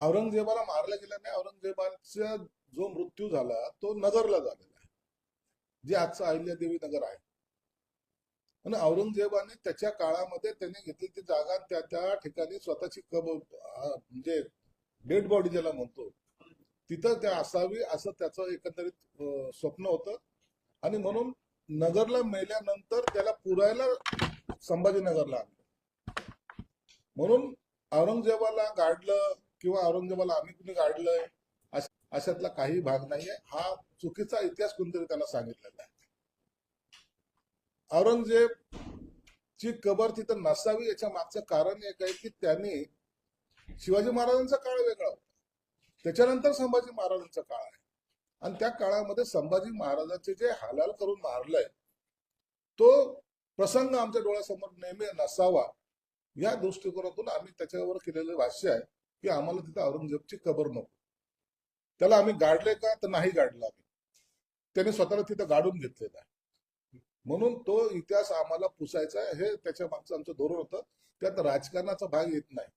औरंगजेबाला मारला गेला नाही. औरंगजेबाचा जो मृत्यू झाला तो नगरला झालेला आहे, जे आजचं अहिल्यादेवी नगर आहे. आणि औरंगजेबाने त्याच्या काळामध्ये त्याने घेतली ती जागा त्या त्या ठिकाणी स्वतःची म्हणजे डेड बॉडी ज्याला म्हणतो तिथं त्या असावी असं त्याचं एकंदरीत स्वप्न होतं. आणि म्हणून नगरला मेल्यानंतर त्याला पुरायला संभाजीनगरला आणलं. म्हणून औरंगजेबाला गाडलं किंवा औरंगजेबाला आम्ही कुणी गाडलंय अशातला काही भाग नाहीये. हा चुकीचा इतिहास कोणतरी त्यांना सांगितलेला आहे. औरंगजेब ची कबर तिथं नसावी याच्या मागचं कारण एक आहे की त्यांनी शिवाजी महाराजांचा काळ वेगळा होता, त्याच्यानंतर संभाजी महाराजांचा काळ आहे. आणि त्या काळामध्ये संभाजी महाराजांचे जे हालाल करून मारलंय तो प्रसंग आमच्या डोळ्यासमोर नेहमी नसावा या दृष्टिकोनातून आम्ही त्याच्यावर केलेलं भाष्य आहे की आम्हाला तिथं औरंगजेबची कबर नको. त्याला आम्ही गाडले का तर नाही गाडलं आम्ही, त्याने स्वतःला तिथं गाडून घेतलेलं आहे. म्हणून तो इतिहास आम्हाला पुसायचा आहे, हे त्याच्या मागचं आमचं धोरण होतं. त्यात राजकारणाचा भाग येत नाही.